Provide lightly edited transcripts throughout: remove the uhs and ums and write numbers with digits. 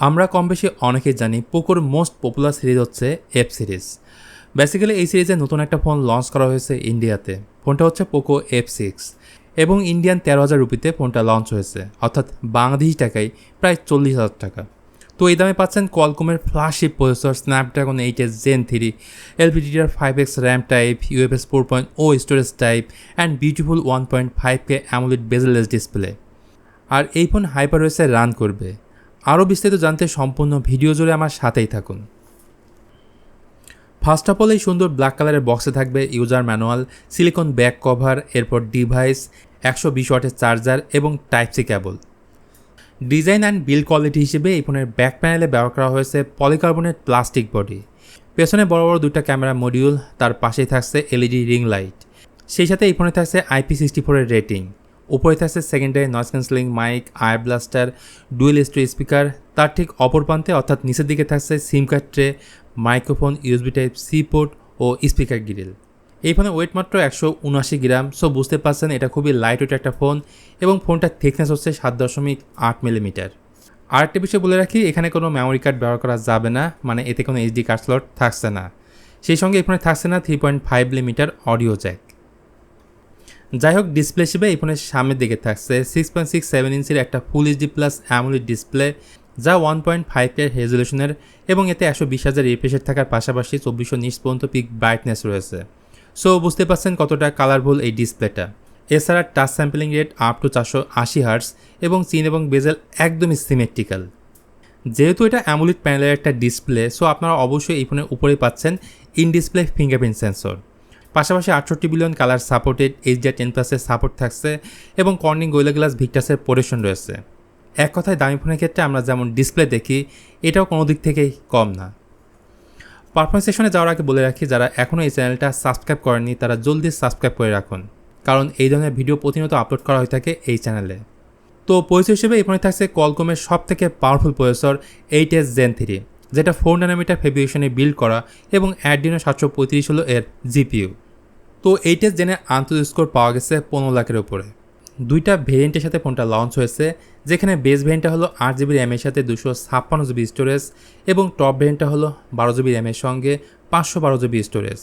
আমরা কম বেশি অনেকেই জানি পোকোর মোস্ট পপুলার সিরিজ হচ্ছে এফ সিরিজ। বেসিক্যালি এই সিরিজে নতুন একটা ফোন লঞ্চ করা হয়েছে ইন্ডিয়াতে। ফোনটা হচ্ছে পোকো F6 এবং ইন্ডিয়ান 13,000 রুপিতে ফোনটা লঞ্চ হয়েছে, অর্থাৎ বাংলাদেশি টাকায় প্রায় 40,000 টাকা। তো এই দামে পাচ্ছেন কোয়ালকমের flagship processor Snapdragon 8 Gen 3, LPDDR5X RAM type, UFS 4.0 storage type and beautiful 1.5K AMOLED bezelless display. আর এই ফোন হাইপারওয়েসে রান করবে। আরও বিস্তারিত জানতে সম্পূর্ণ ভিডিও জুড়ে আমার সাথেই থাকুন। ফার্স্ট অফ অল, এই সুন্দর ব্ল্যাক কালারের বক্সে থাকবে user manual, silicon back cover, এরপর ডিভাইস, 120 ওয়াটের চার্জার এবং type C cable. Design and build quality হিসেবে এই ফোনের ব্যাক প্যানেলে ব্যবহার করা হয়েছে পলিকার্বনেট প্লাস্টিক বডি। পেছনে বড় বড় দুইটা ক্যামেরা মডিউল, তার পাশেই থাকছে এলইডি রিং লাইট। সেই সাথে এই ফোনে থাকছে IP64 এর রেটিং। উপরে থাকছে secondary noise cancelling mic, IR blaster, dual storage speaker. তার ঠিক অপর প্রান্তে অর্থাৎ নিচের দিকে থাকছে SIM card tray, microphone, USB type C port ও স্পিকার গ্রিল। এই ফোনে ওয়েট মাত্র 179 গ্রাম। সো বুঝতে পারছেন এটা খুবই লাইট ওয়েট একটা ফোন এবং ফোনটার থিকনেস হচ্ছে 7.8 মিলিমিটার। আরেকটা বিষয় বলে রাখি, এখানে কোনো মেমোরি কার্ড ব্যবহার করা যাবে না, মানে এতে কোনো SD কার্ড স্লট থাকছে না। সেই সঙ্গে এই ফোনে থাকছে না 3.5 মিলিমিটার অডিও জ্যাক। যাই হোক, ডিসপ্লে হিসেবে এই ফোনের সামনের দিকে থাকছে 6.67 ইঞ্চির একটা ফুল HD প্লাস অ্যামোলেড ডিসপ্লে, যা 1.5K রেজলিউশনের এবং এতে 120,000 রিফ্রেশ থাকার পাশাপাশি 2400 পর্যন্ত পিক ব্রাইটনেস রয়েছে। সো বুঝতে পারছেন কতটা কালারফুল এই ডিসপ্লেটা। এছাড়া touch sampling rate up to 480 hertz এবং চিন এবং বেজেল একদমই সিমেট্রিক্যাল। যেহেতু এটা অ্যামোলেড প্যানেলের একটা ডিসপ্লে, সো আপনারা অবশ্যই এই ফোনের উপরেই পাচ্ছেন ইন ডিসপ্লে ফিঙ্গারপ্রিন্ট সেন্সর। পাশাপাশি 68 বিলিয়ন কালার সাপোর্টেড HDR10+-এর সাপোর্ট থাকছে এবং কর্নিং গোরিলা গ্লাস ভিক্টাসের প্রোটেকশন রয়েছে। এক কথায় দামি ফোনের ক্ষেত্রে আমরা যেমন ডিসপ্লে দেখি, এটাও কোনো দিক থেকেই কম না। পারফরমেন্স সেকশনে যাওয়ার আগে বলে রাখি, যারা এখনও এই চ্যানেলটা সাবস্ক্রাইব করেননি তারা জলদি সাবস্ক্রাইব করে রাখুন, কারণ এই ধরনের ভিডিও প্রতিনিয়ত আপলোড করা হয়ে থাকে এই চ্যানেলে। তো পরিচয় হিসেবে এই ফোনে থাকছে কোয়ালকমের সবথেকে পাওয়ারফুল প্রসেসর 8 Gen 3, যেটা 4 ন্যানোমিটার ফেব্রিকেশনে বিল্ড করা এবং Adreno 735 হলো এর GPU। তো 8 জেনের আন্তর্জাতিক স্কোর পাওয়া গেছে 15 লাখের উপরে। দুইটা ভেরিয়েন্টের সাথে ফোনটা লঞ্চ হয়েছে, যেখানে বেস ভেরিয়েন্টটা হলো 8GB র্যামের সাথে 256GB স্টোরেজ এবং টপ ভেরিয়েন্টটা হলো 12GB র্যামের সঙ্গে 512GB স্টোরেজ।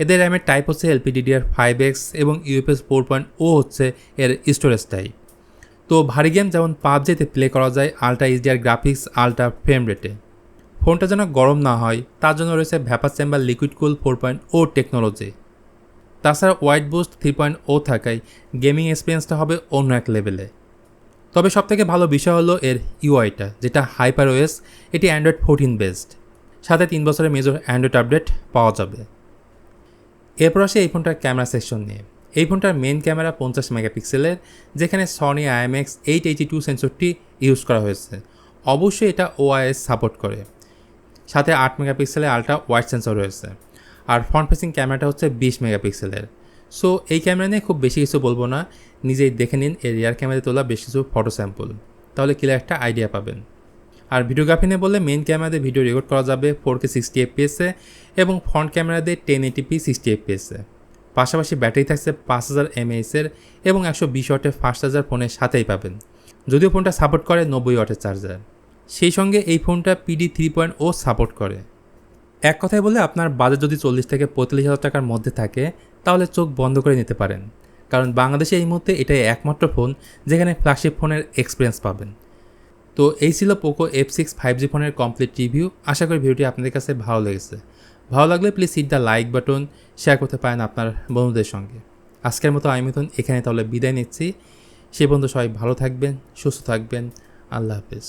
এদের র্যামের টাইপ হচ্ছে LPDDR5X এবং UFS 4.0 হচ্ছে এর স্টোরেজ টাইপ। তো ভারী গেম যেমন PUBG-তে প্লে করা যায় ultra HDR graphics, ultra frame রেটে। ফোনটা যেন গরম না হয় তার জন্য রয়েছে ভ্যাপার চেম্বার লিকুইড কুল 4.0 টেকনোলজি। তাছাড়া ওয়াইড বুস্ট 3.0 থাকায় গেমিং এক্সপিরিয়েন্সটা হবে অন্য এক লেভেলে। তবে সবথেকে ভালো বিষয় হলো এর ইউআইটা, যেটা হাইপারওয়েস। এটি অ্যান্ড্রয়েড 14 বেসড, সাথে 3 বছরের মেজর অ্যান্ড্রয়েড আপডেট পাওয়া যাবে। এরপর আসে এই ফোনটার ক্যামেরা সেকশন নিয়ে। এই ফোনটার মেন ক্যামেরা 50 মেগাপিক্সেলের, যেখানে সনি IMX 882 সেন্সরটি ইউজ করা হয়েছে। অবশ্যই এটা OIS সাপোর্ট করে। সাথে 8 মেগাপিক্সেলের আলট্রা ওয়াইড সেন্সর রয়েছে। আর ফ্রন্ট ফেসিং ক্যামেরাটা হচ্ছে 20 মেগাপিক্সেলের। সো এই ক্যামেরা নিয়ে খুব বেশি কিছু বলবো না, নিজেই দেখে নিন এর রিয়ার ক্যামেরাতে তোলা বেশ কিছু ফটো স্যাম্পল, তাহলে ক্লিয়ার একটা আইডিয়া পাবেন। আর ভিডিওগ্রাফি নিয়ে বললে মেন ক্যামেরা দিয়ে ভিডিও রেকর্ড করা যাবে 4K 60 FPS এবং ফ্রন্ট ক্যামেরা দিয়ে 1080p 60 FPS। পাশাপাশি ব্যাটারি থাকছে 5000 mAh এবং 120 ওয়াটের ফাস্ট চার্জার ফোনের সাথেই পাবেন, যদিও ফোনটা সাপোর্ট করে 90 ওয়াটের চার্জার। সেই সঙ্গে এই ফোনটা PD 3.0 সাপোর্ট করে। এক কথায় বলে আপনার বাজেট যদি 40 থেকে 45,000 টাকার মধ্যে থাকে তাহলে চোখ বন্ধ করে নিতে পারেন, কারণ বাংলাদেশে এই মুহূর্তে এটাই একমাত্র ফোন যেখানে ফ্ল্যাগশিপ ফোনের এক্সপিরিয়েন্স পাবেন। তো এই ছিল পোকো F6 5G ফোনের কমপ্লিট রিভিউ। আশা করি ভিডিওটি আপনাদের কাছে ভালো লেগেছে। ভালো লাগলে please hit the like button, share করতে পারেন আপনার বন্ধুদের সঙ্গে। আজকের মতো আমি মিথুন এখানে তাহলে বিদায় নিচ্ছি। সে পর্যন্ত সবাই ভালো থাকবেন, সুস্থ থাকবেন। আল্লাহ হাফেজ।